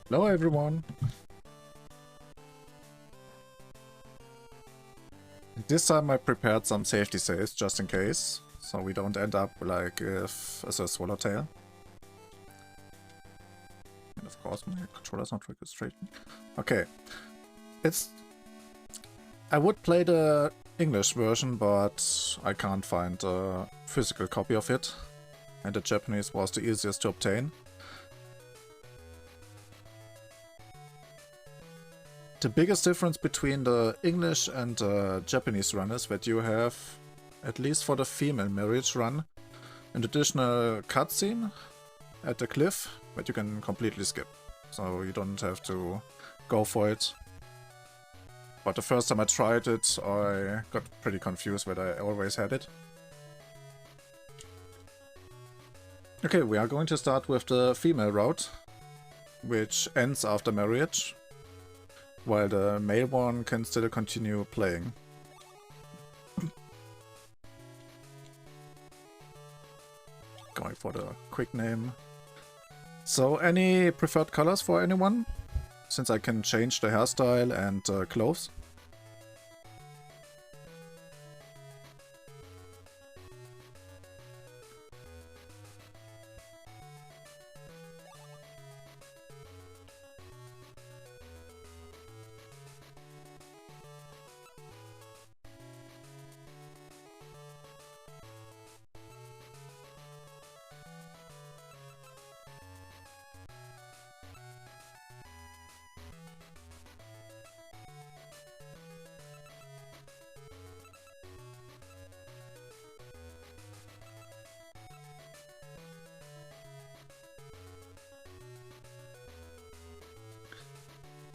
Hello everyone! This time I prepared some safety saves just in case, so we don't end up like as a swallowtail. And of course my controller's not registrating. Okay. I would play the English version, but I can't find a physical copy of it. And the Japanese was the easiest to obtain. The biggest difference between the English and Japanese run is that you have, at least for the female marriage run, an additional cutscene at the cliff that you can completely skip. So you don't have to go for it. But the first time I tried it, I got pretty confused that I always had it. Okay, we are going to start with the female route, which ends after marriage, while the male one can still continue playing. Going for the quick name. So, any preferred colors for anyone? Since I can change the hairstyle and clothes.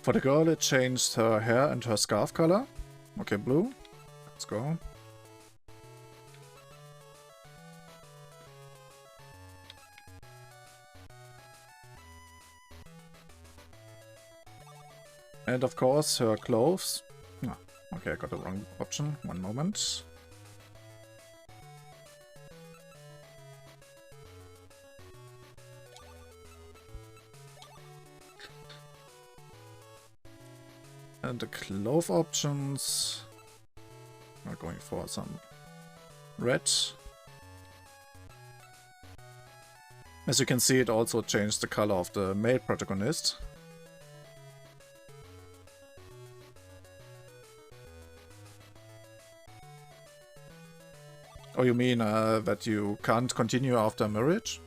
For the girl, it changed her hair and her scarf color. Okay, blue. Let's go. And of course, her clothes. Oh, okay, I got the wrong option. One moment. And the clothes options are going for some red. As you can see, it also changed the color of the male protagonist. Oh, you mean that you can't continue after marriage?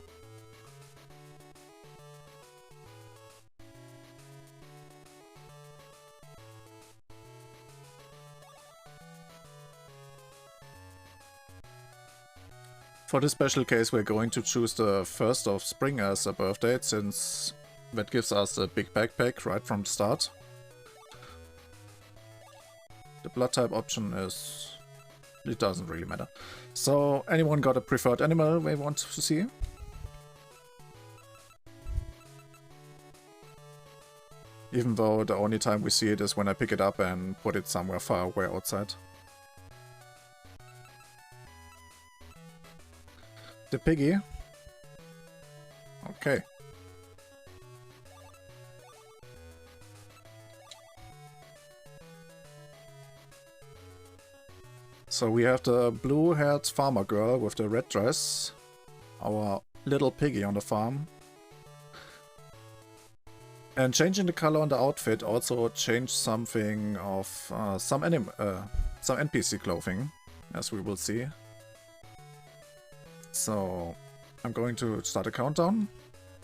For this special case, we're going to choose the 1st of spring as a birth date, since that gives us a big backpack right from the start. The blood type option is... it doesn't really matter. So, anyone got a preferred animal they want to see? Even though the only time we see it is when I pick it up and put it somewhere far away outside. The piggy. Okay. So we have the blue-haired farmer girl with the red dress. Our little piggy on the farm. And changing the color on the outfit also changed something of some NPC clothing, as we will see. So, I'm going to start a countdown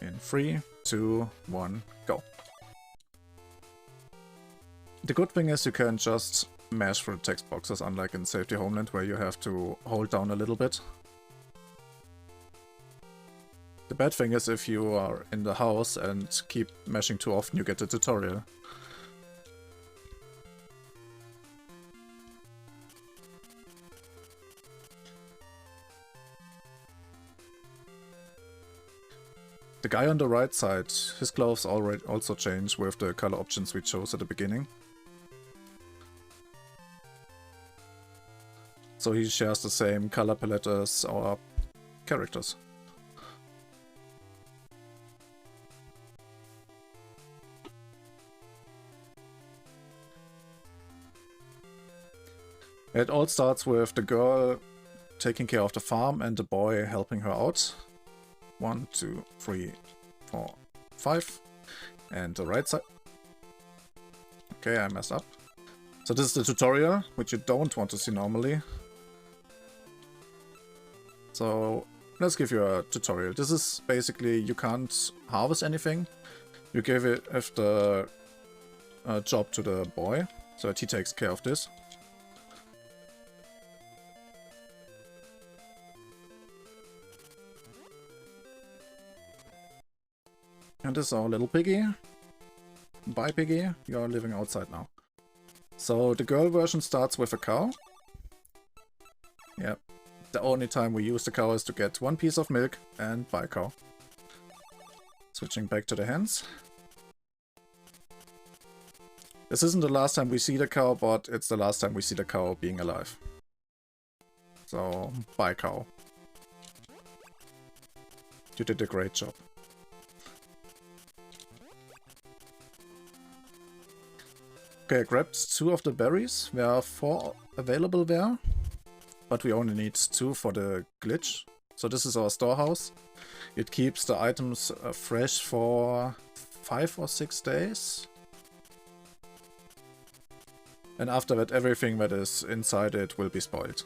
in 3, 2, 1, go. The good thing is you can just mash through the text boxes, unlike in Safety Homeland where you have to hold down a little bit. The bad thing is if you are in the house and keep mashing too often, you get a tutorial. The guy on the right side, his clothes already also change with the color options we chose at the beginning. So he shares the same color palette as our characters. It all starts with the girl taking care of the farm and the boy helping her out. 1, 2, 3, 4, 5. And the right side. Okay, I messed up. So this is the tutorial, which you don't want to see normally. So let's give you a tutorial. This is basically, you can't harvest anything. You give it the job to the boy, so that he takes care of this. And this is our little piggy. Bye piggy, you're living outside now. So the girl version starts with a cow. Yep. The only time we use the cow is to get 1 piece of milk and buy cow. Switching back to the hens. This isn't the last time we see the cow, but it's the last time we see the cow being alive. So, buy cow. You did a great job. Okay, I grabbed 2 of the berries. There are 4 available there, but we only need 2 for the glitch. So this is our storehouse. It keeps the items fresh for 5 or 6 days. And after that, everything that is inside it will be spoiled.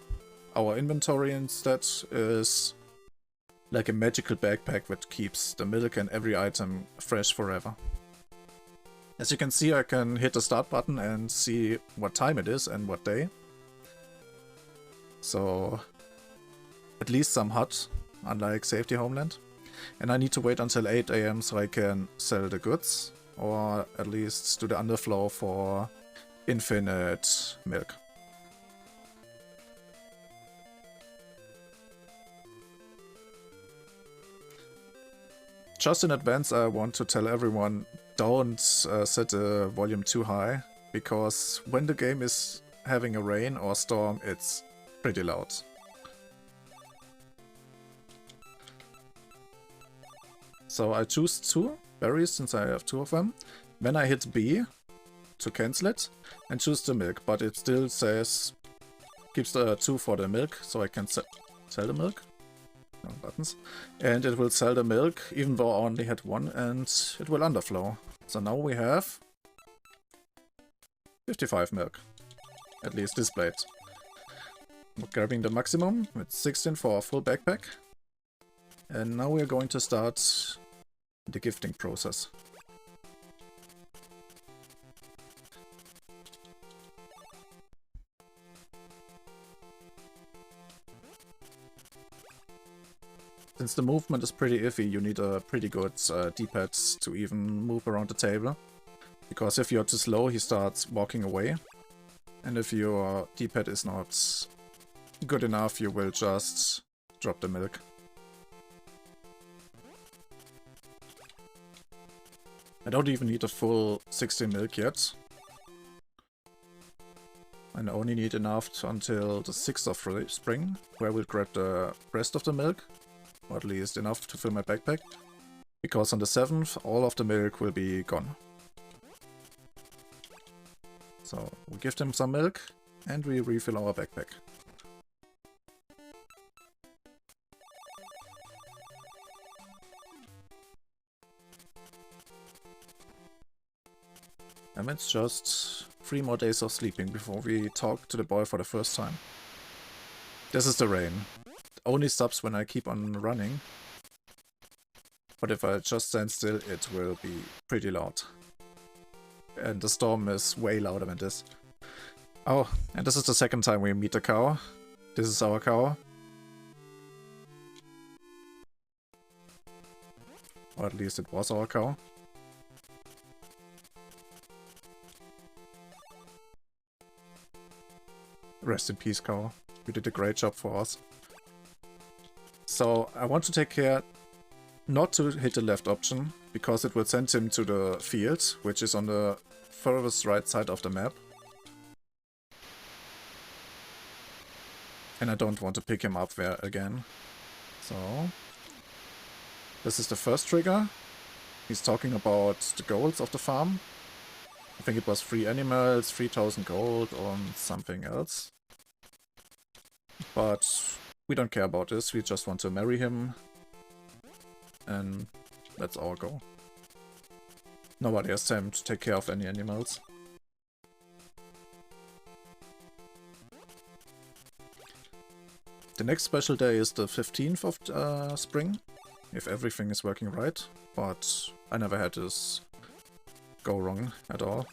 Our inventory instead is like a magical backpack that keeps the milk and every item fresh forever. As you can see, I can hit the start button and see what time it is and what day. So, at least some hot, unlike Safety Homeland. And I need to wait until 8 AM so I can sell the goods, or at least do the underflow for infinite milk. Just in advance, I want to tell everyone, don't set the volume too high, because when the game is having a rain or storm, it's pretty loud. So I choose 2 berries, since I have 2 of them. Then I hit B to cancel it, and choose the milk, but it still says, keeps the 2 for the milk, so I can sell the milk. No buttons. And it will sell the milk, even though I only had 1, and it will underflow. So now we have 55 milk, at least displayed. We're grabbing the maximum with 16 for a full backpack. And now we're going to start the gifting process. Since the movement is pretty iffy, you need a pretty good D-pad to even move around the table. Because if you're too slow, he starts walking away. And if your D-pad is not good enough, you will just drop the milk. I don't even need a full 60 milk yet. I only need enough until the 6th of spring, where we'll grab the rest of the milk. Or at least enough to fill my backpack. Because on the 7th, all of the milk will be gone. So, we give them some milk, and we refill our backpack. And it's just 3 more days of sleeping before we talk to the boy for the first time. This is the rain. It only stops when I keep on running. But if I just stand still, it will be pretty loud. And the storm is way louder than this. Oh, and this is the second time we meet the cow. This is our cow. Or at least it was our cow. Rest in peace, cow. You did a great job for us. So, I want to take care not to hit the left option, because it will send him to the field, which is on the furthest right side of the map. And I don't want to pick him up there again. So, this is the first trigger. He's talking about the goals of the farm. I think it was 3 animals, 3000 gold, or something else. But we don't care about this, we just want to marry him. And that's our goal. Nobody has time to take care of any animals. The next special day is the 15th of spring, if everything is working right, but I never had this go wrong at all.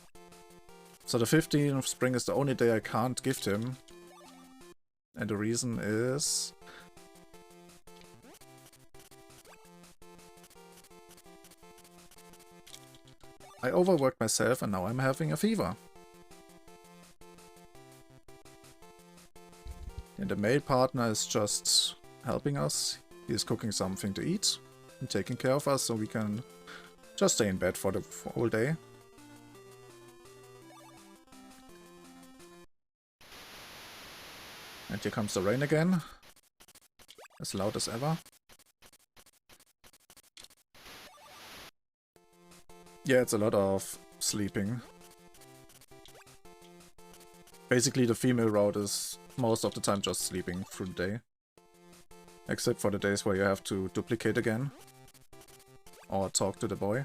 So the 15th of spring is the only day I can't gift him, and the reason is... I overworked myself and now I'm having a fever. And the male partner is just helping us. He's cooking something to eat and taking care of us so we can just stay in bed for the whole day. And here comes the rain again. As loud as ever. Yeah, it's a lot of sleeping. Basically the female route is most of the time just sleeping through the day. Except for the days where you have to duplicate again. Or talk to the boy.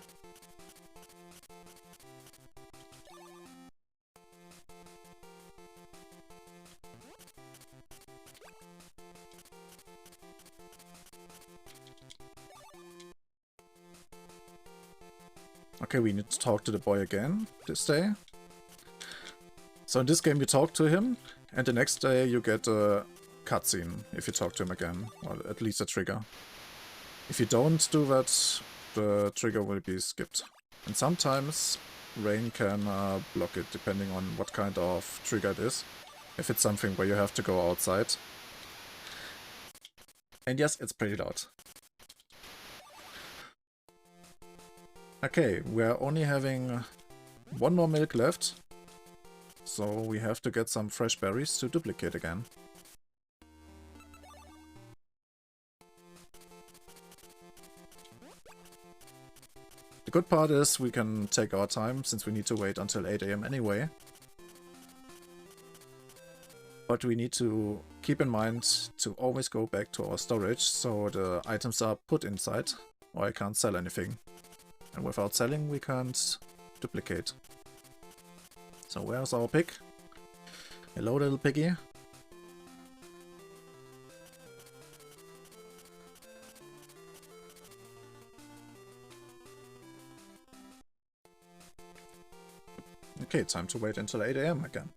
Okay, we need to talk to the boy again this day. So in this game you talk to him, and the next day you get a cutscene if you talk to him again, or at least a trigger. If you don't do that, the trigger will be skipped. And sometimes rain can block it, depending on what kind of trigger it is. If it's something where you have to go outside. And yes, it's pretty loud. Okay, we're only having one more milk left. So we have to get some fresh berries to duplicate again. The good part is we can take our time, since we need to wait until 8 AM anyway. But we need to keep in mind to always go back to our storage, so the items are put inside, or I can't sell anything. And without selling we can't duplicate. So where's our pig? Hello little piggy. Okay, time to wait until 8 AM again.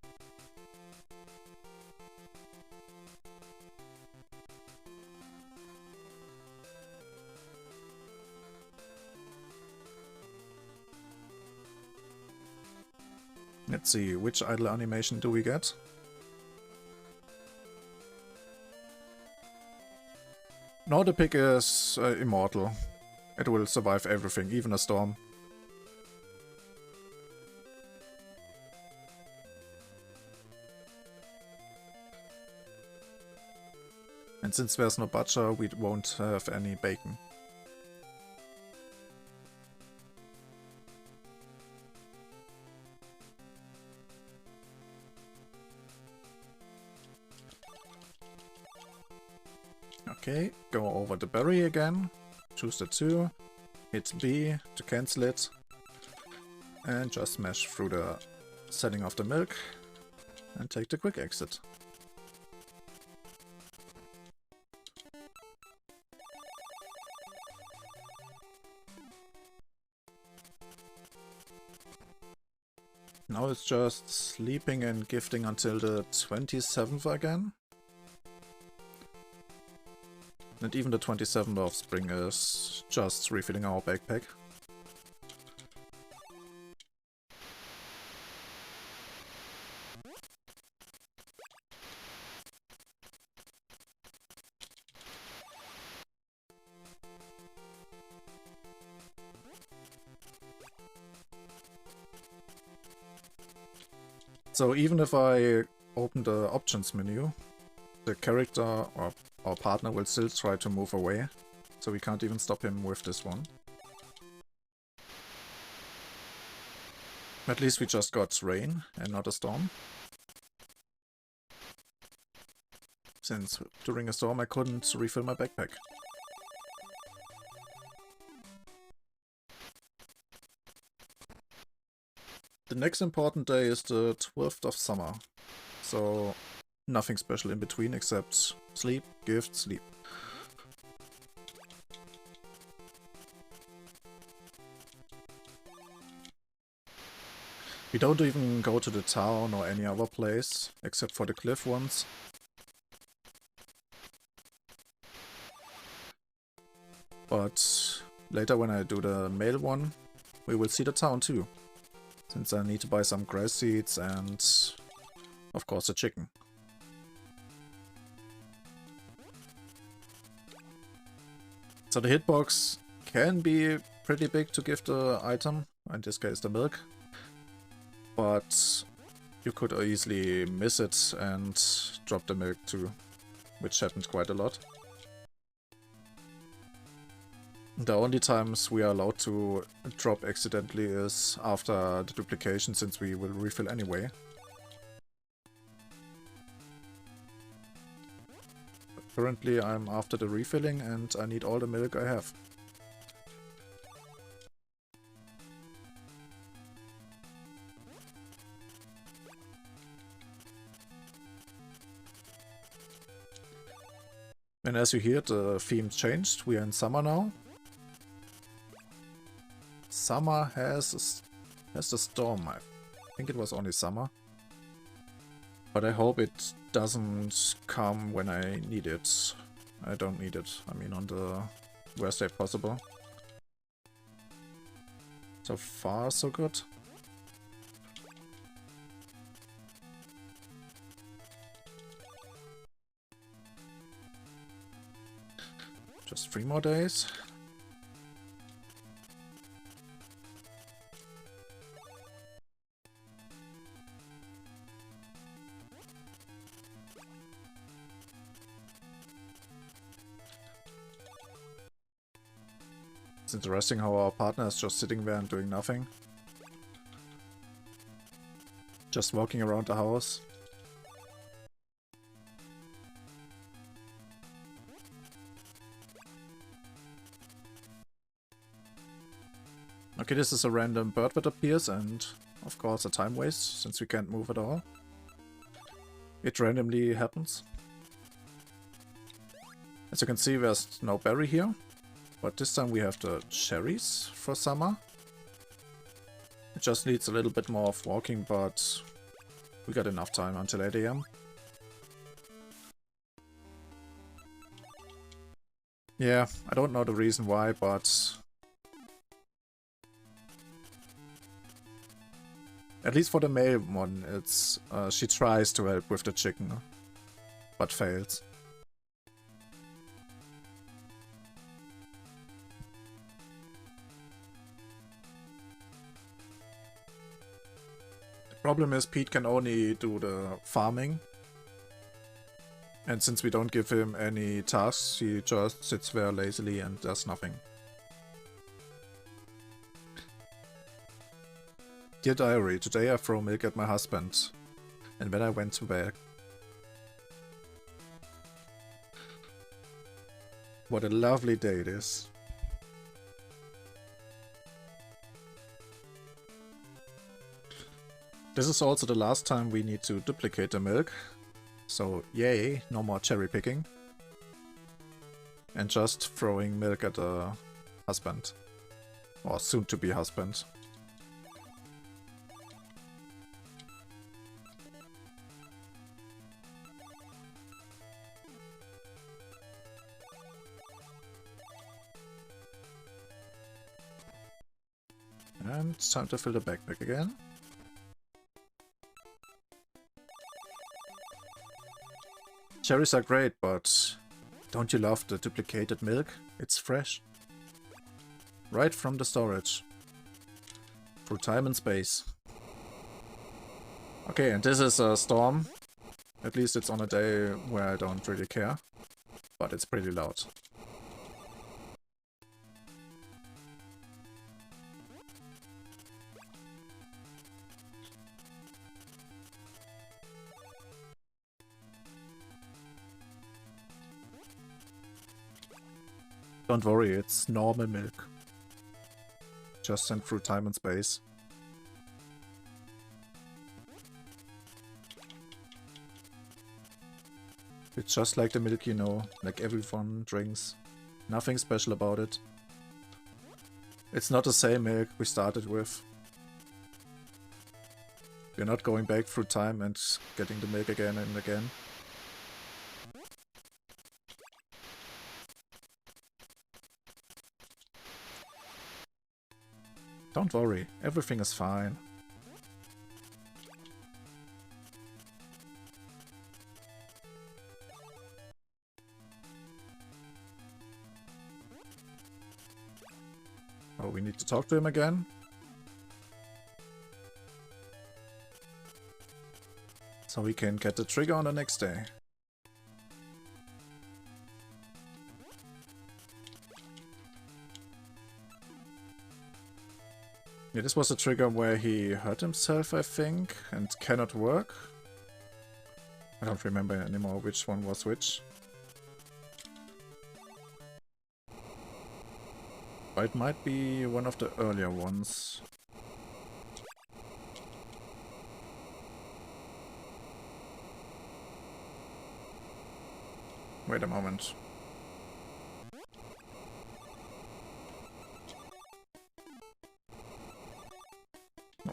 Let's see, which idle animation do we get? No, the pig is immortal. It will survive everything, even a storm. And since there's no butcher, we won't have any bacon. Okay, go over the berry again, choose the 2, hit B to cancel it, and just smash through the setting of the milk, and take the quick exit. Now it's just sleeping and gifting until the 27th again. And even the 27th of spring is just refilling our backpack. So even if I open the options menu, the character or our partner will still try to move away, so we can't even stop him with this one. At least we just got rain and not a storm. since during a storm I couldn't refill my backpack. The next important day is the 12th of summer, so nothing special in between except sleep, gift, sleep. We don't even go to the town or any other place, except for the cliff ones. But later when I do the male one, we will see the town too. Since I need to buy some grass seeds and, of course, a chicken. So the hitbox can be pretty big to give the item, in this case the milk. But you could easily miss it and drop the milk too, which happened quite a lot. The only times we are allowed to drop accidentally is after the duplication, since we will refill anyway. But currently I'm after the refilling and I need all the milk I have. And as you hear, the theme changed. We are in summer now. Summer has the storm. I think it was only summer. But I hope it doesn't come when I need it. I don't need it. I mean, on the worst day possible. So far, so good. Just 3 more days. It's interesting how our partner is just sitting there and doing nothing. Just walking around the house. Okay, this is a random bird that appears and, of course, a time waste, since we can't move at all. It randomly happens. As you can see, there's no berry here, but this time we have the cherries for summer. It just needs a little bit more of walking, but we got enough time until 8 AM. Yeah, I don't know the reason why, but at least for the male one, it's she tries to help with the chicken, but fails. The problem is Pete can only do the farming, and since we don't give him any tasks, he just sits there lazily and does nothing. Dear diary, today I throw milk at my husband, and then I went to bed. What a lovely day it is. This is also the last time we need to duplicate the milk, so yay, no more cherry picking. And just throwing milk at the husband, or soon to be husband. And it's time to fill the backpack again. Cherries are great, but don't you love the duplicated milk? It's fresh. Right from the storage. Through time and space. Okay, and this is a storm. At least it's on a day where I don't really care. But it's pretty loud. Don't worry, it's normal milk. Just sent through time and space. It's just like the milk you know, like everyone drinks. Nothing special about it. It's not the same milk we started with. We're not going back through time and getting the milk again and again. Don't worry, everything is fine. Oh, we need to talk to him again? So we can get the trigger on the next day. Yeah, this was a trigger where he hurt himself, I think, and cannot work. I don't remember anymore which one was which. But it might be one of the earlier ones. Wait a moment. No.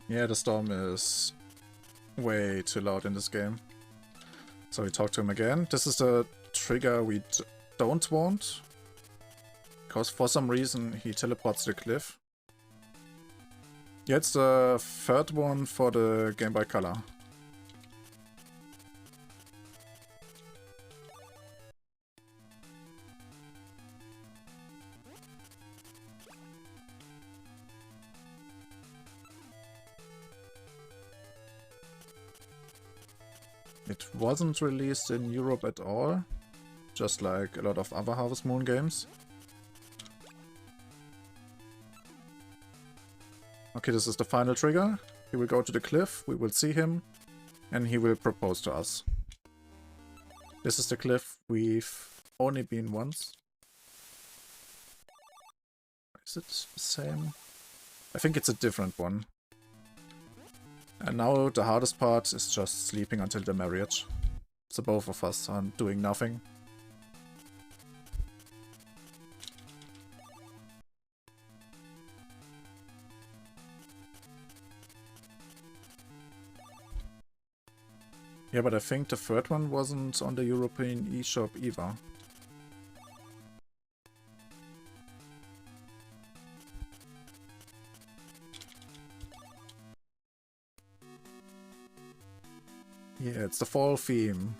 Yeah, the storm is way too loud in this game. So we talk to him again. This is the trigger we don't want. Because for some reason he teleports to the cliff. Yeah, it's the third one for the Game Boy Color. It wasn't released in Europe at all, just like a lot of other Harvest Moon games. Okay, this is the final trigger. He will go to the cliff, we will see him, and he will propose to us. This is the cliff we've only been once. Is it the same? I think it's a different one. And now the hardest part is just sleeping until the marriage. So both of us are doing nothing. Yeah, but I think the third one wasn't on the European eShop either. Yeah, it's the fall theme.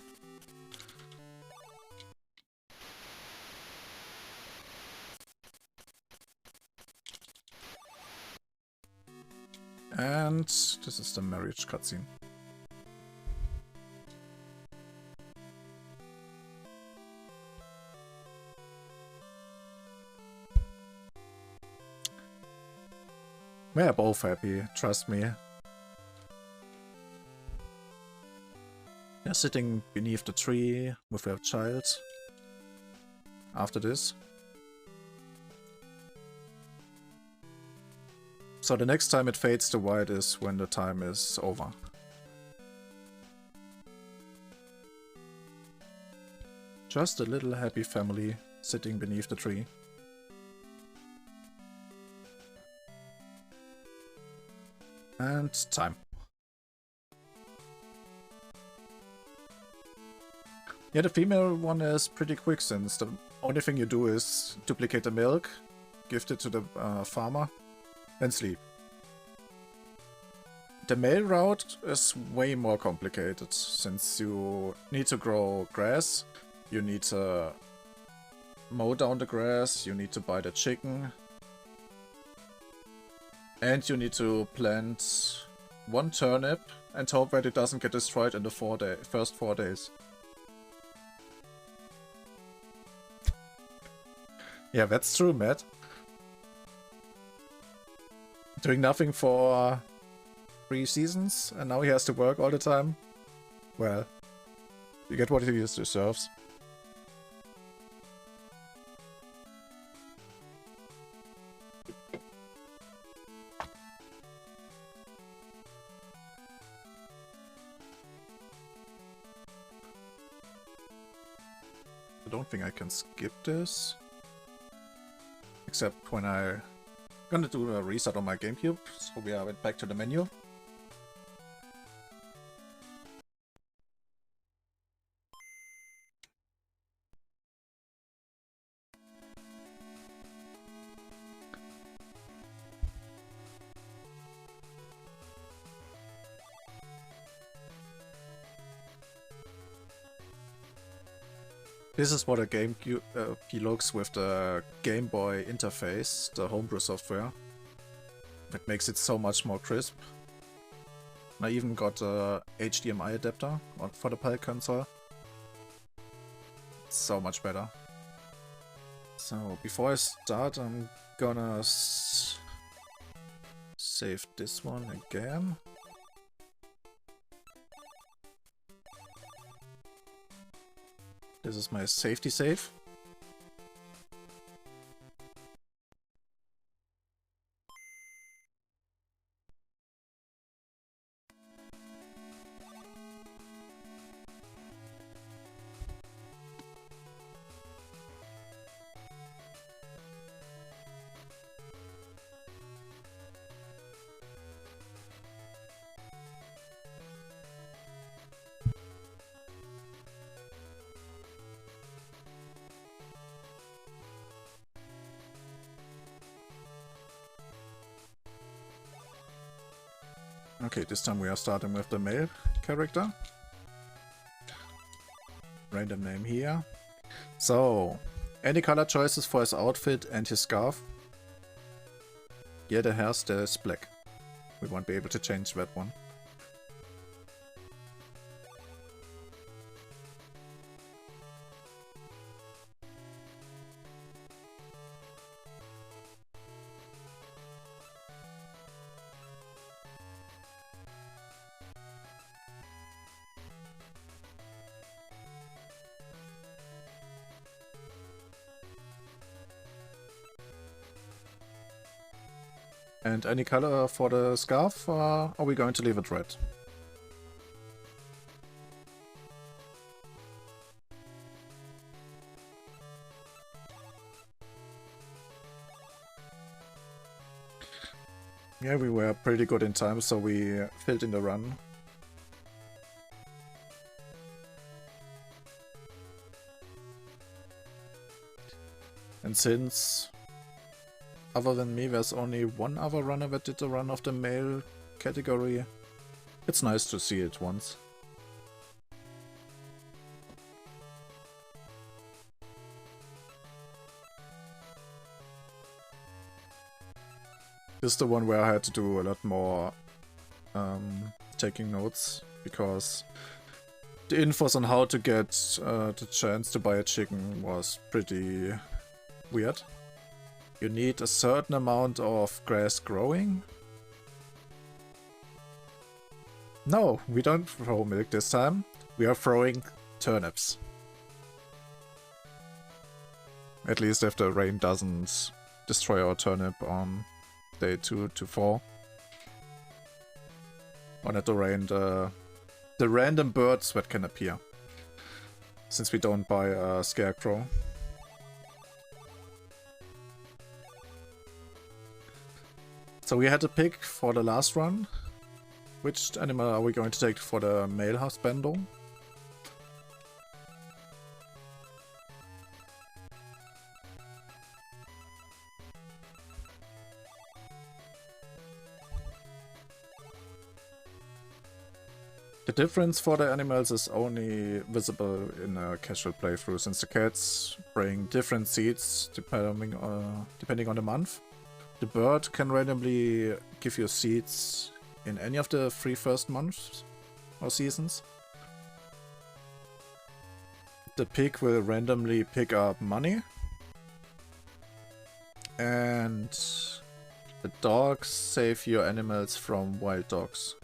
And this is the marriage cutscene. We're both happy, trust me. They're sitting beneath the tree with their child. After this. So the next time it fades to white is when the time is over. Just a little happy family sitting beneath the tree. And time. Yeah, the female one is pretty quick since the only thing you do is duplicate the milk, gift it to the farmer, and sleep. The male route is way more complicated since you need to grow grass, you need to mow down the grass, you need to buy the chicken, and you need to plant one turnip and hope that it doesn't get destroyed in the first 4 days. Yeah, that's true, Matt. Doing nothing for 3 seasons, and now he has to work all the time. Well, you get what he deserves. I don't think I can skip this. Except when I'm gonna do a reset on my GameCube, so we are back to the menu. This is what a GameCube looks with the Game Boy interface, the homebrew software. It makes it so much more crisp. I even got a HDMI adapter for the PAL console. It's so much better. So before I start, I'm gonna save this one again. This is my safety save. Okay, this time we are starting with the male character. Random name here. So, any color choices for his outfit and his scarf? Yeah, the hairstyle is black. We won't be able to change that one. And any color for the scarf, or are we going to leave it red? Yeah, we were pretty good in time, so we filled in the run. And since, other than me, there's only one other runner that did the run of the male category, it's nice to see it once. This is the one where I had to do a lot more taking notes, because the infos on how to get the chance to buy a chicken was pretty weird. You need a certain amount of grass growing. No, we don't throw milk this time. We are throwing turnips. At least if the rain doesn't destroy our turnip on day 2 to 4. Or not the rain, the random birds that can appear. Since we don't buy a scarecrow. So we had to pick for the last run. Which animal are we going to take for the male husbando? The difference for the animals is only visible in a casual playthrough, since the cats bring different seeds depending on the month. The bird can randomly give you seeds in any of the 3 first months or seasons. The pig will randomly pick up money. And The dogs save your animals from wild dogs.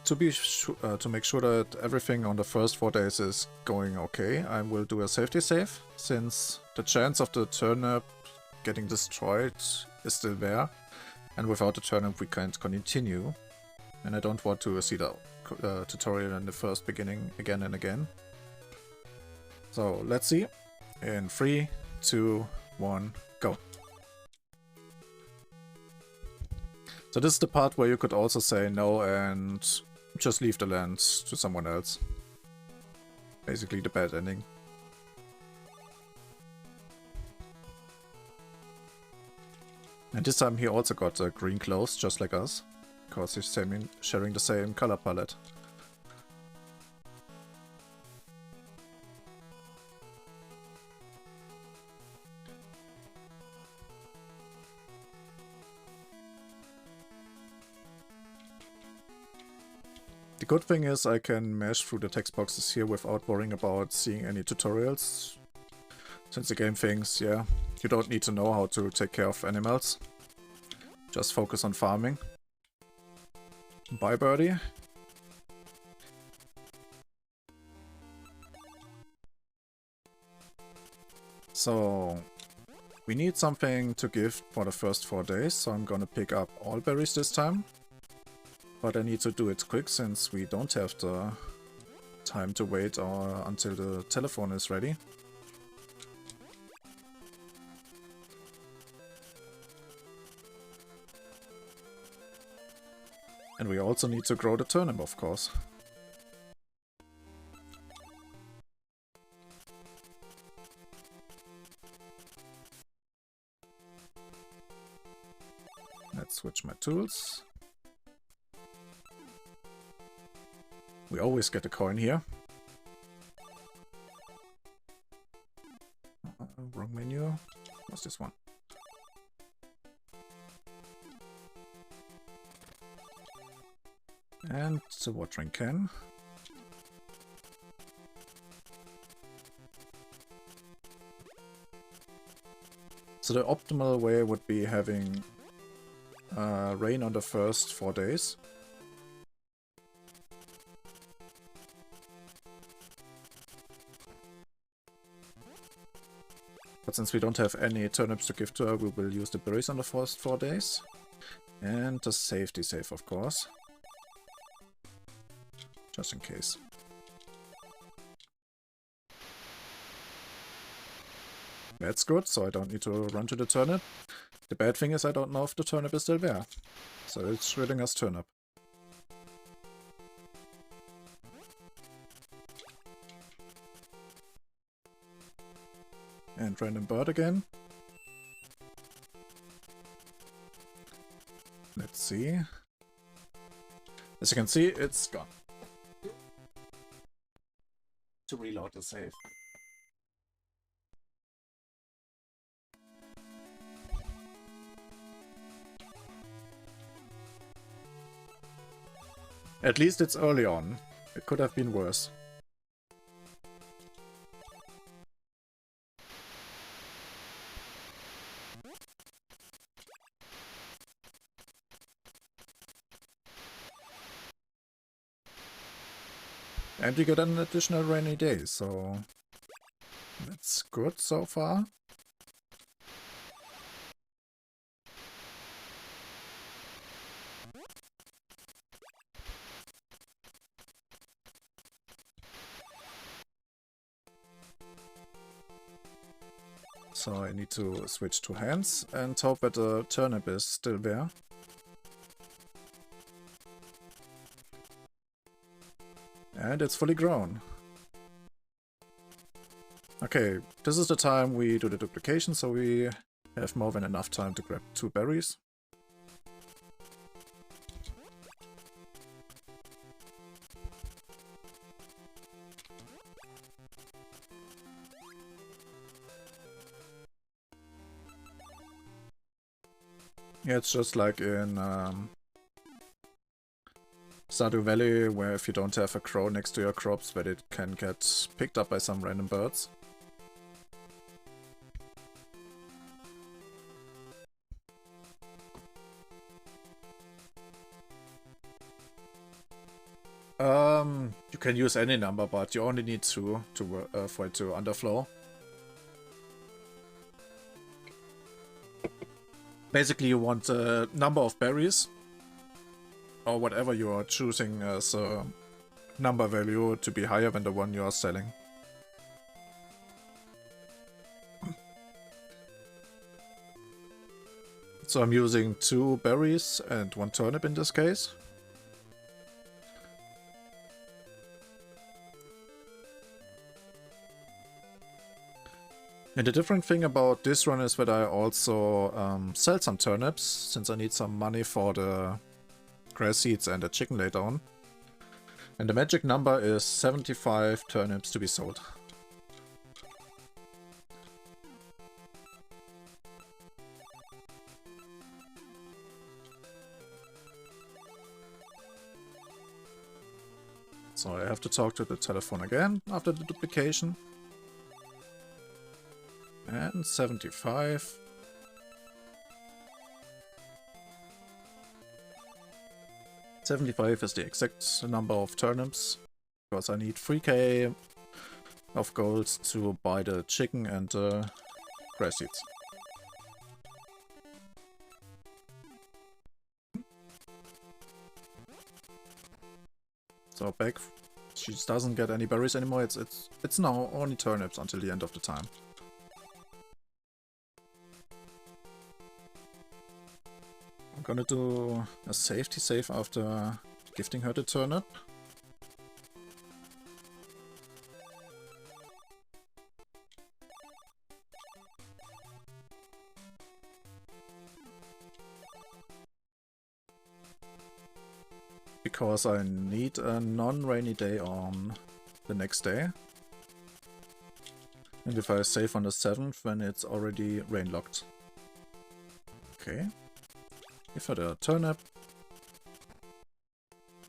To make sure that everything on the first 4 days is going okay, I will do a safety save, since the chance of the turnip getting destroyed is still there, and without the turnip we can't continue, and I don't want to see the tutorial in the first beginning again and again. So let's see, in 3, 2, 1, go. So this is the part where you could also say no and just leave the land to someone else. Basically the bad ending. And this time he also got green clothes, just like us, because he's sharing the same color palette. The good thing is I can mash through the text boxes here without worrying about seeing any tutorials. Since the game thinks, yeah, you don't need to know how to take care of animals. Just focus on farming. Bye, birdie. So, we need something to give for the first 4 days, so I'm gonna pick up all berries this time. But I need to do it quick, since we don't have the time to wait until the telephone is ready. And we also need to grow the turnip, of course. Let's switch my tools. We always get a coin here. Wrong menu. What's this one? And the watering can. So the optimal way would be having rain on the first 4 days. But since we don't have any turnips to give to her, we will use the berries on the first 4 days. And the safety save, of course. Just in case. That's good, so I don't need to run to the turnip. The bad thing is I don't know if the turnip is still there. So it's Schrödinger's turnip. And random bird again. Let's see. As you can see, it's gone. To reload the save. At least it's early on. It could have been worse. And we get an additional rainy day, so that's good so far. So I need to switch to hands and hope that the turnip is still there. And it's fully grown. Okay, this is the time we do the duplication, so we have more than enough time to grab 2 berries. Yeah, it's just like in Stardew Valley, where if you don't have a crow next to your crops, that it can get picked up by some random birds. You can use any number, but you only need 2 for it to underflow. Basically, you want the number of berries, or whatever you are choosing as a number value, to be higher than the one you are selling. So I'm using 2 berries and 1 turnip in this case. And the different thing about this run is that I also sell some turnips, since I need some money for the grass seeds and the chicken later on. And the magic number is 75 turnips to be sold. So I have to talk to the telephone again after the duplication. And 75. $75 is the exact number of turnips, because I need 3k of gold to buy the chicken and the grass seeds. So back, she doesn't get any berries anymore. It's now only turnips until the end of the time. I'm gonna do a safety save after gifting her the turnip. Because I need a non-rainy day on the next day. And if I save on the 7th, then it's already rain-locked. Okay. Give her the turnip.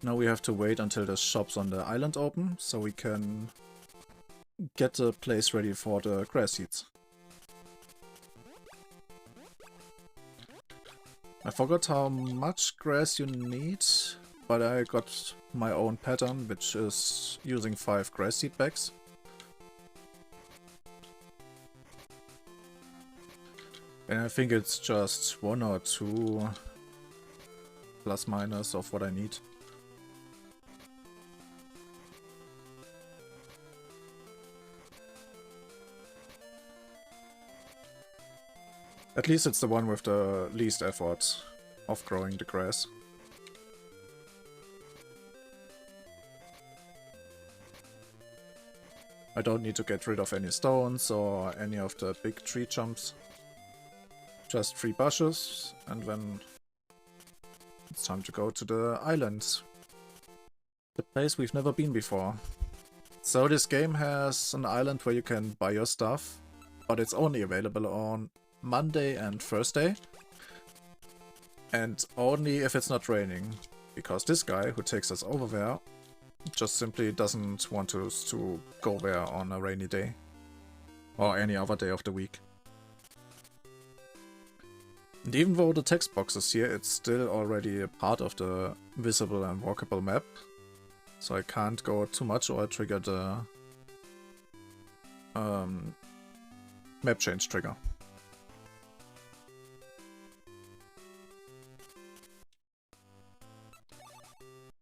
Now we have to wait until the shops on the island open, so we can get the place ready for the grass seeds. I forgot how much grass you need, but I got my own pattern, which is using 5 grass seed bags. And I think it's just 1 or 2 plus minus of what I need. At least it's the one with the least effort of growing the grass. I don't need to get rid of any stones or any of the big tree jumps. Just 3 bushes, and then it's time to go to the island. The place we've never been before. So this game has an island where you can buy your stuff, but it's only available on Monday and Thursday. And only if it's not raining, because this guy who takes us over there just simply doesn't want us to go there on a rainy day. Or any other day of the week. And even though the text box is here, it's still already a part of the visible and walkable map. So I can't go too much or I trigger the map change trigger.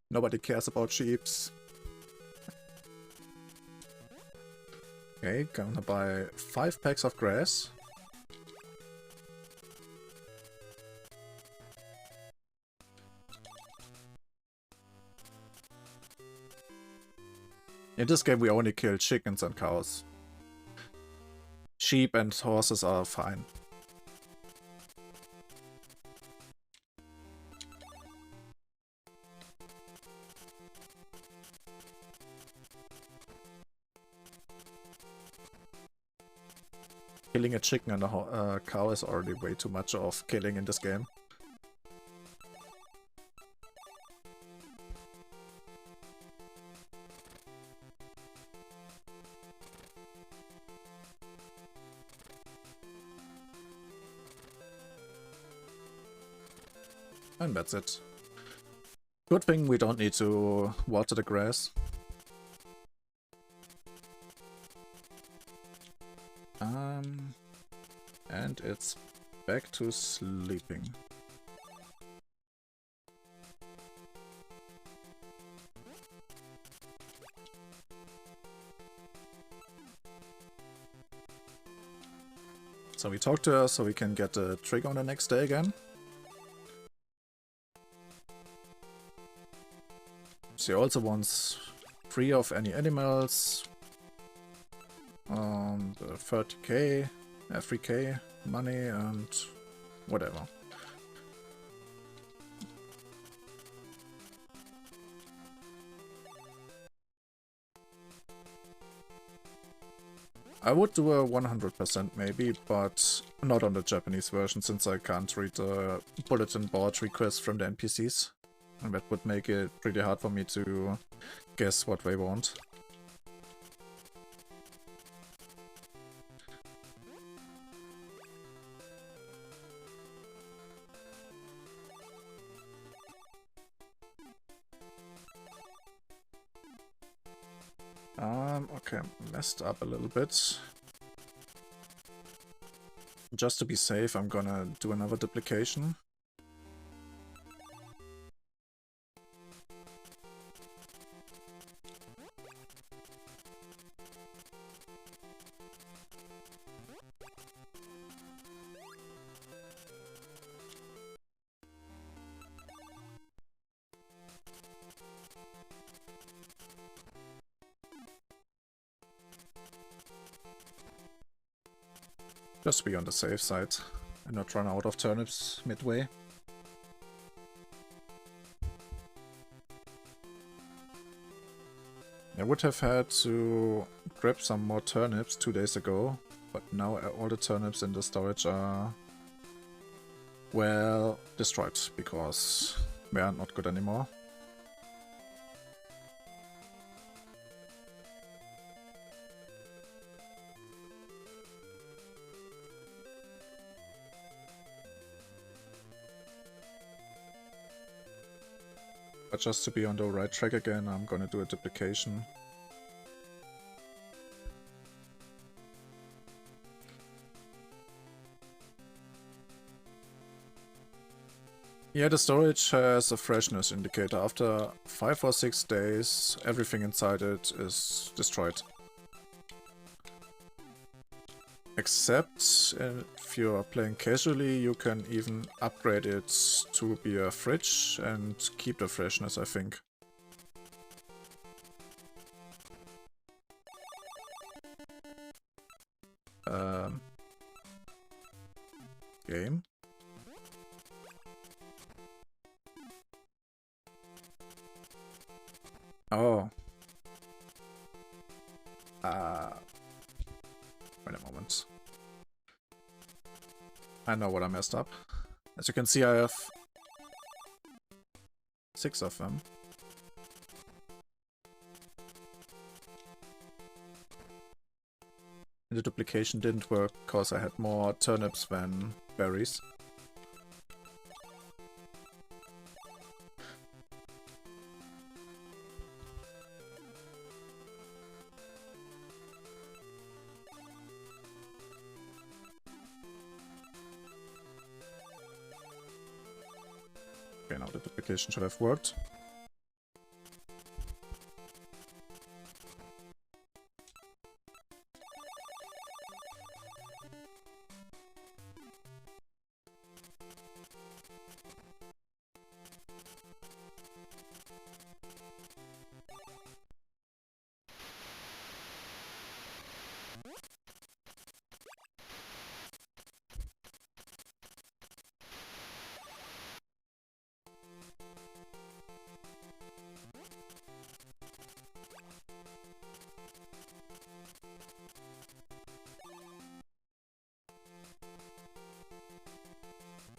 Nobody cares about sheeps. Okay, gonna buy 5 packs of grass. In this game we only kill chickens and cows. Sheep and horses are fine. Killing a chicken and a cow is already way too much of killing in this game. And that's it. Good thing we don't need to water the grass. And it's back to sleeping. So we talk to her so we can get the trigger on the next day again. She also wants free of any animals. 30k, 3k money and whatever. I would do a 100% maybe, but not on the Japanese version since I can't read the bulletin board requests from the NPCs. And that would make it pretty hard for me to guess what they want. Okay, messed up a little bit. Just to be safe, I'm gonna do another duplication. Just to be on the safe side and not run out of turnips midway. I would have had to grab some more turnips 2 days ago, but now all the turnips in the storage are, well, destroyed because they are not good anymore. But just to be on the right track again, I'm gonna do a duplication. Yeah, the storage has a freshness indicator. After 5 or 6 days, everything inside it is destroyed. Except if you're playing casually, you can even upgrade it to be a fridge and keep the freshness, I think. Game. Oh. Wait a moment. I know what I messed up. As you can see, I have 6 of them. And the duplication didn't work because I had more turnips than berries. Okay, now the duplication should have worked.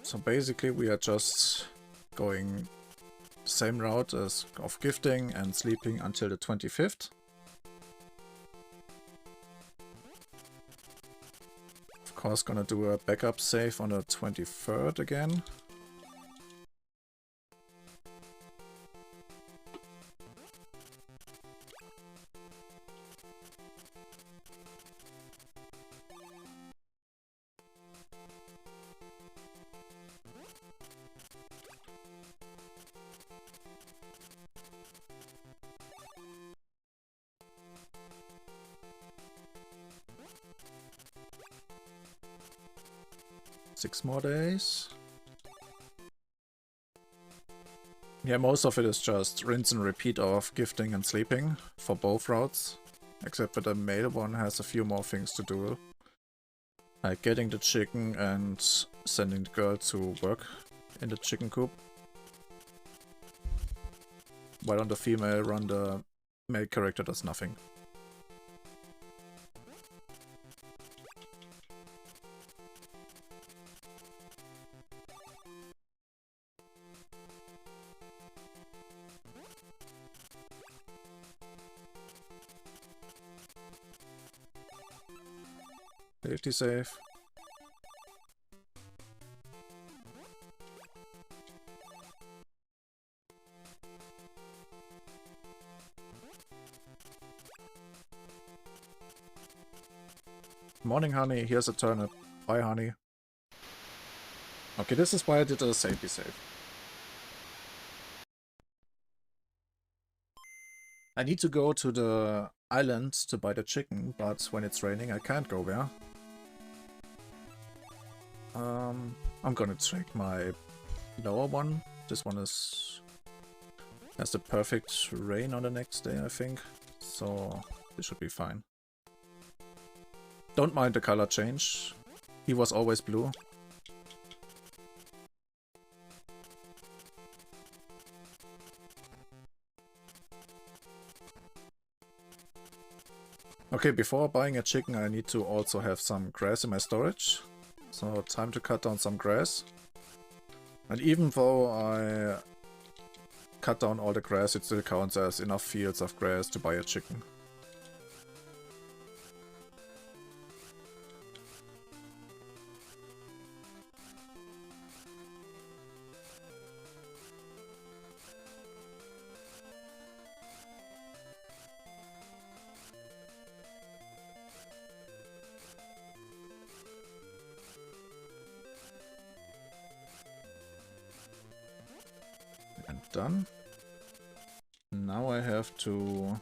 So basically we are just going the same route as of gifting and sleeping until the 25th. Of course gonna do a backup save on the 23rd again. 6 more days. Yeah, most of it is just rinse and repeat of gifting and sleeping for both routes. Except that the male one has a few more things to do. Like getting the chicken and sending the girl to work in the chicken coop. While on the female run, the male character does nothing. Safety safe. Morning, honey. Here's a turnip. Bye, honey. Okay, this is why I did a safety save. I need to go to the island to buy the chicken, but when it's raining I can't go there. I'm gonna check my lower one. This one has the perfect rain on the next day, I think. So this should be fine. Don't mind the color change. He was always blue. Okay, before buying a chicken I need to also have some grass in my storage. So time to cut down some grass. And even though I cut down all the grass, it still counts as enough fields of grass to buy a chicken. Done. Now I have to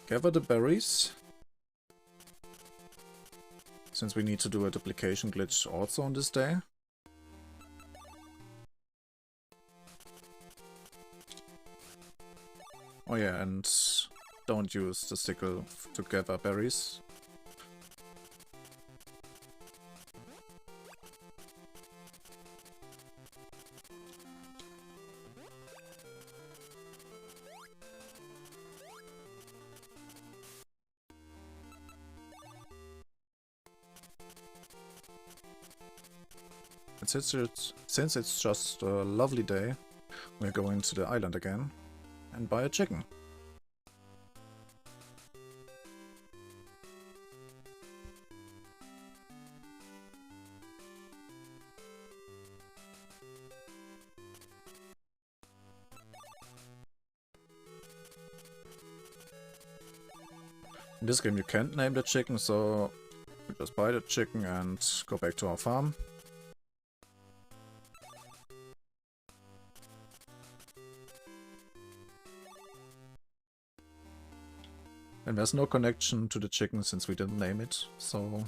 gather the berries, since we need to do a duplication glitch also on this day. Oh yeah, and don't use the sickle to gather berries. Since it's just a lovely day, we're going to the island again and buy a chicken. In this game you can't name the chicken, so we just buy the chicken and go back to our farm. And there's no connection to the chicken since we didn't name it, so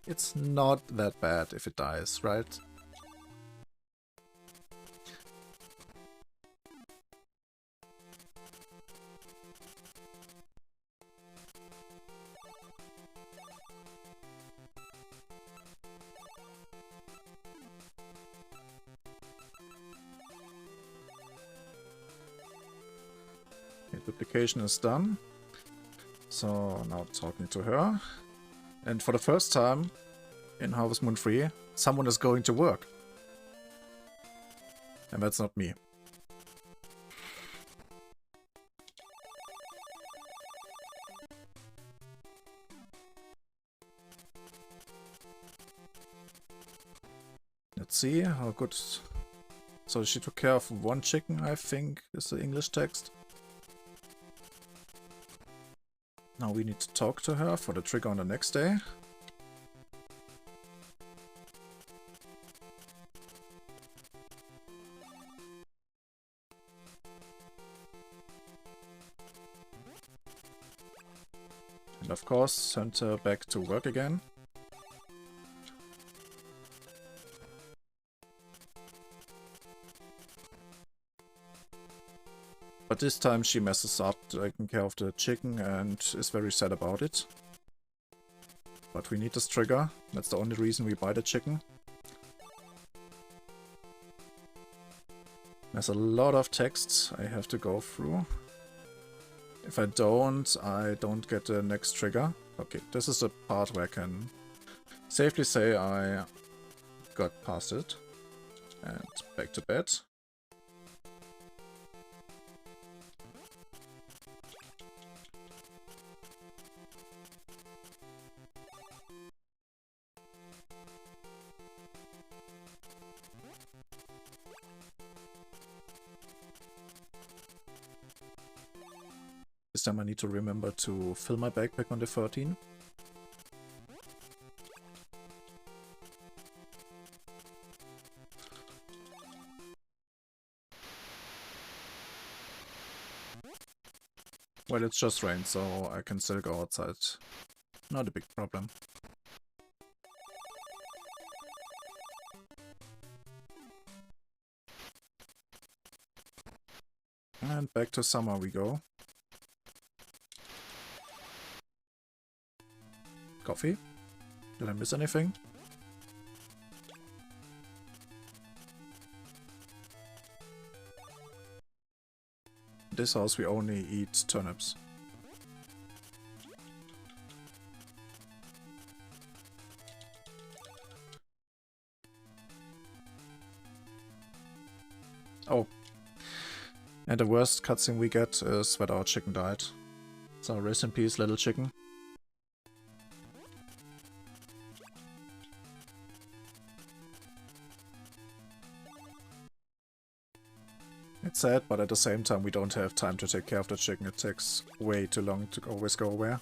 it's not that bad if it dies, right? Okay, duplication is done. So now talking to her, and for the first time in Harvest Moon 3, someone is going to work. And that's not me. Let's see how good. So she took care of one chicken, I think, is the English text. Now we need to talk to her for the trigger on the next day. And of course, send her back to work again. But this time she messes up taking care of the chicken and is very sad about it. But we need this trigger. That's the only reason we buy the chicken. There's a lot of texts I have to go through. If I don't get the next trigger. Okay, this is the part where I can safely say I got past it. And back to bed. This time I need to remember to fill my backpack on the 13. Well, it's just rain, so I can still go outside. Not a big problem. And back to summer we go. Coffee? Did I miss anything? In this house we only eat turnips. Oh. And the worst cutscene we get is that our chicken died. So rest in peace, little chicken. It's sad, but at the same time we don't have time to take care of the chicken. It takes way too long to always go away.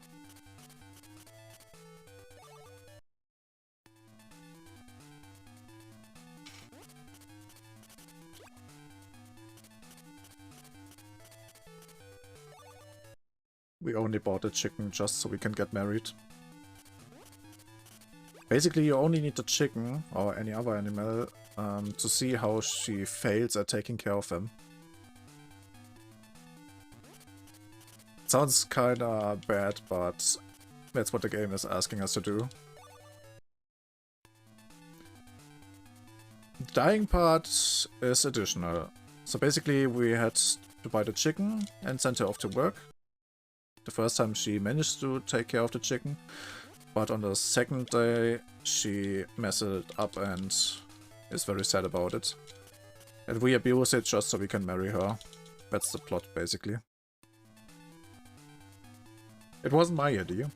We only bought the chicken just so we can get married. Basically you only need the chicken, or any other animal, to see how she fails at taking care of them. Sounds kinda bad, but that's what the game is asking us to do. The dying part is additional. So basically we had to buy the chicken and send her off to work. The first time she managed to take care of the chicken, but on the second day she messed it up and is very sad about it. And we abuse it just so we can marry her. That's the plot basically. It wasn't my idea.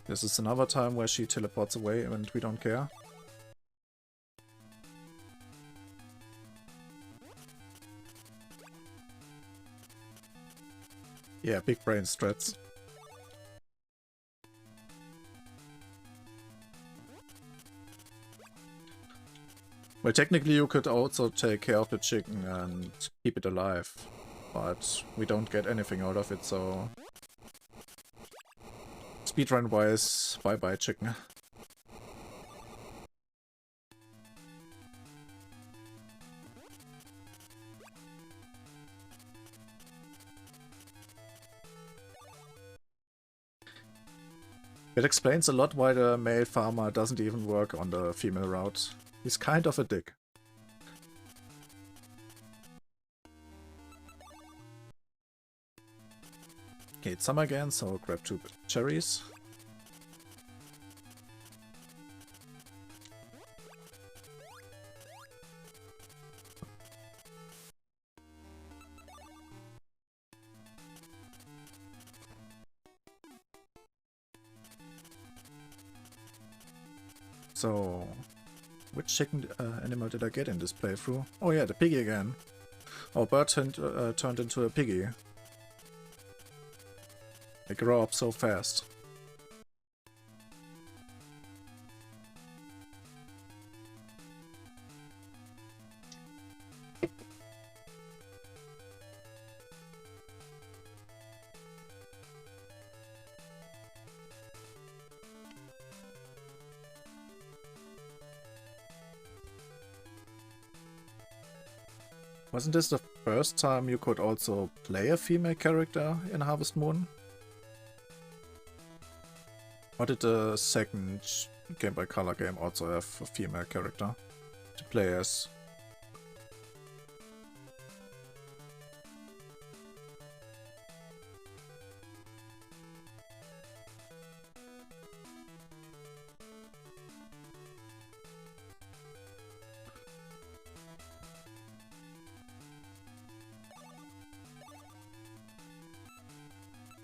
This is another time where she teleports away and we don't care. Yeah, big brain strats. Well, technically you could also take care of the chicken and keep it alive, but we don't get anything out of it, so... Speedrun-wise, bye-bye chicken. It explains a lot why the male farmer doesn't even work on the female route. He's kind of a dick. Okay, it's summer again, so grab 2 cherries. So, which chicken animal did I get in this playthrough? Oh yeah, the piggy again. Our bird turned into a piggy. They grow up so fast. Wasn't this the first time you could also play a female character in Harvest Moon? Or did the second Game Boy Color game also have a female character to play as?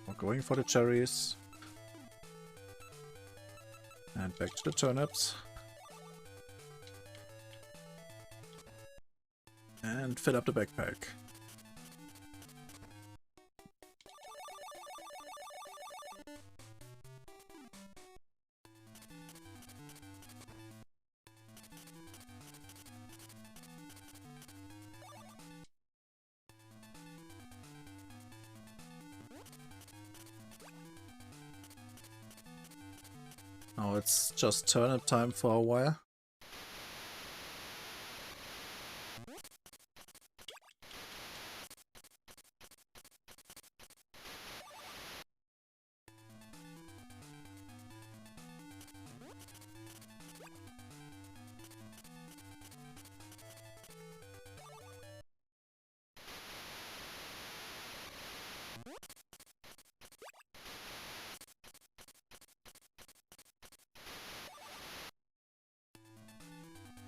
We're going for the cherries. And back to the turnips. And fill up the backpack. Now it's just turnip time for a while.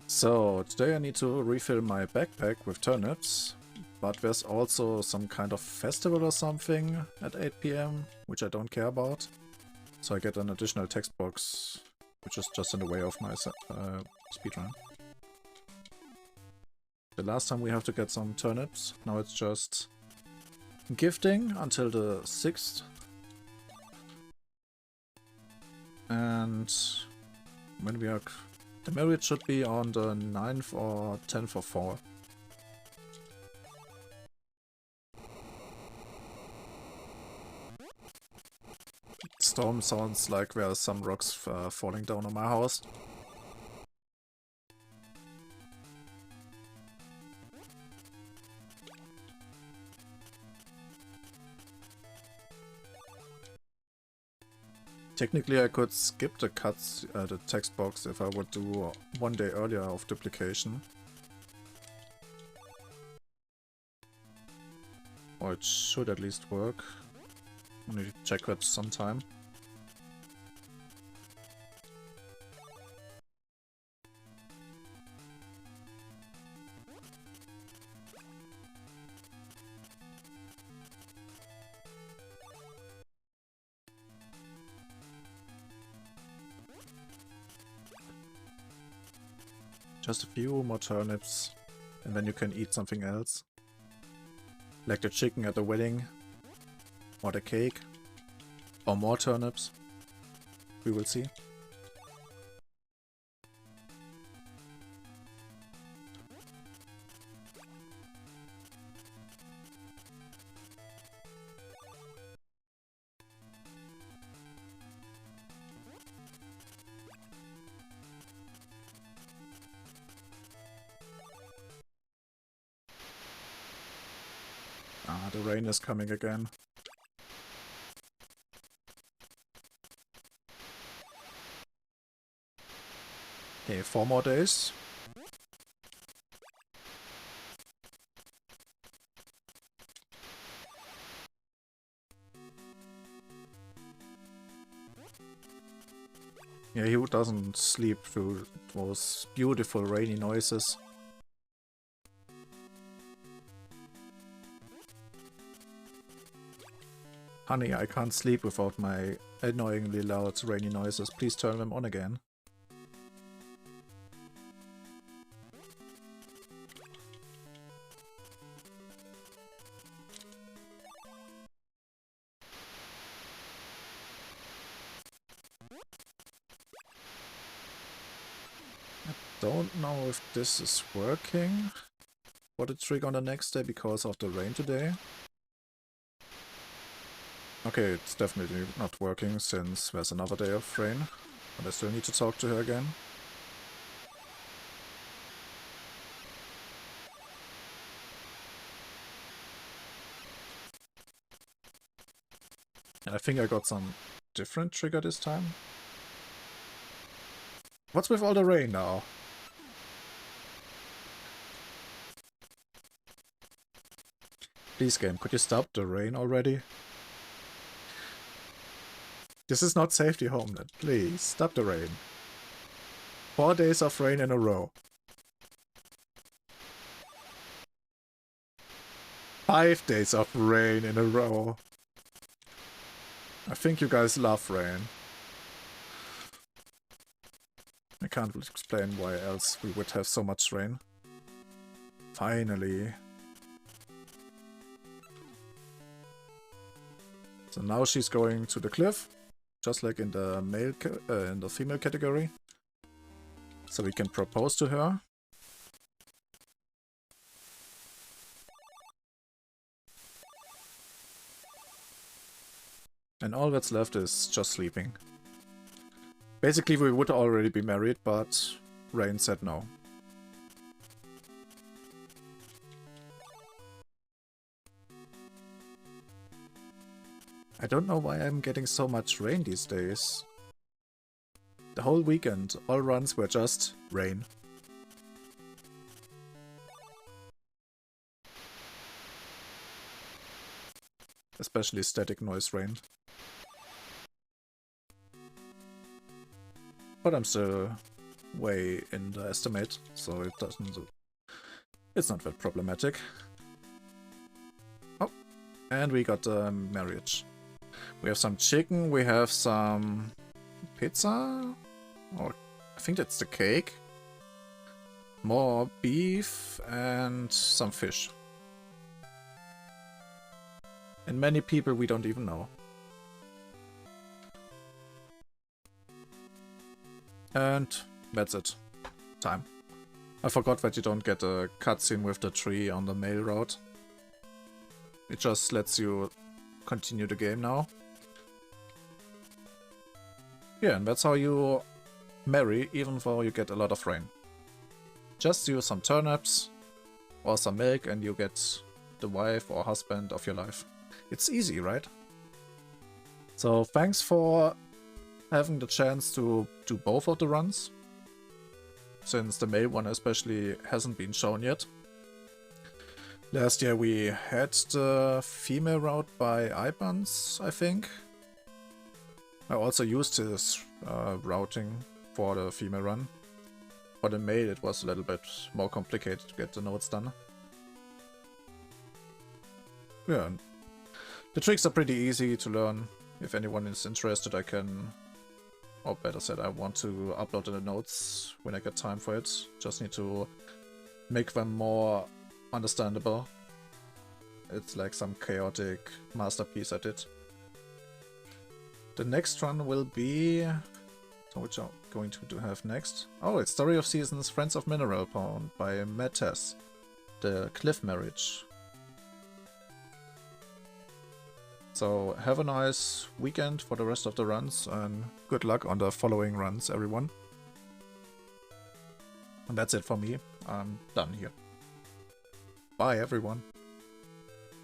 So, today I need to refill my backpack with turnips, but there's also some kind of festival or something at 8 PM, which I don't care about. So I get an additional text box, which is just in the way of my speedrun. The last time we have to get some turnips, now it's just gifting until the 6th. And when we are... The marriage should be on the 9th or 10th of fall. Storm sounds like there are some rocks falling down on my house. Technically I could skip the cuts, the text box, if I would do one day earlier of duplication. Or it should at least work. I need to check that sometime. Just a few more turnips, and then you can eat something else. Like the chicken at the wedding, or the cake, or more turnips. We will see. Ah, the rain is coming again. Okay, 4 more days. Yeah, who doesn't sleep through those beautiful rainy noises? Honey, I can't sleep without my annoyingly loud rainy noises. Please turn them on again. I don't know if this is working for the trick on the next day because of the rain today. Okay, it's definitely not working since there's another day of rain, but I still need to talk to her again. And I think I got some different trigger this time. What's with all the rain now? Please, game, could you stop the rain already? This is not safety homeland. Please, stop the rain. 4 days of rain in a row. 5 days of rain in a row. I think you guys love rain. I can't explain why else we would have so much rain. Finally. So now she's going to the cliff, just like in the in the female category. So we can propose to her. And all that's left is just sleeping. Basically, we would already be married, but Rain said no. I don't know why I'm getting so much rain these days. The whole weekend, all runs were just rain. Especially static noise rain. But I'm still way in the estimate, so it doesn't... It's not that problematic. Oh, and we got a marriage. We have some chicken, we have some pizza, or I think that's the cake. More beef and some fish. And many people we don't even know. And that's it. Time. I forgot that you don't get a cutscene with the tree on the mail route. It just lets you continue the game now. Yeah, and that's how you marry, even though you get a lot of rain. Just use some turnips or some milk and you get the wife or husband of your life. It's easy, right? So thanks for having the chance to do both of the runs, since the male one especially hasn't been shown yet. Last year we had the female route by Ibans, I think. I also used this routing for the female run. For the male it was a little bit more complicated to get the notes done. Yeah, the tricks are pretty easy to learn. If anyone is interested, I can... Or better said, I want to upload the notes when I get time for it. Just need to make them more understandable. It's like some chaotic masterpiece I did. The next run will be... So which I'm going to have next? Oh, it's Story of Seasons, Friends of Mineral Pond by Matt Tess. The Cliff Marriage. So have a nice weekend for the rest of the runs and good luck on the following runs, everyone. And that's it for me. I'm done here. Bye, everyone.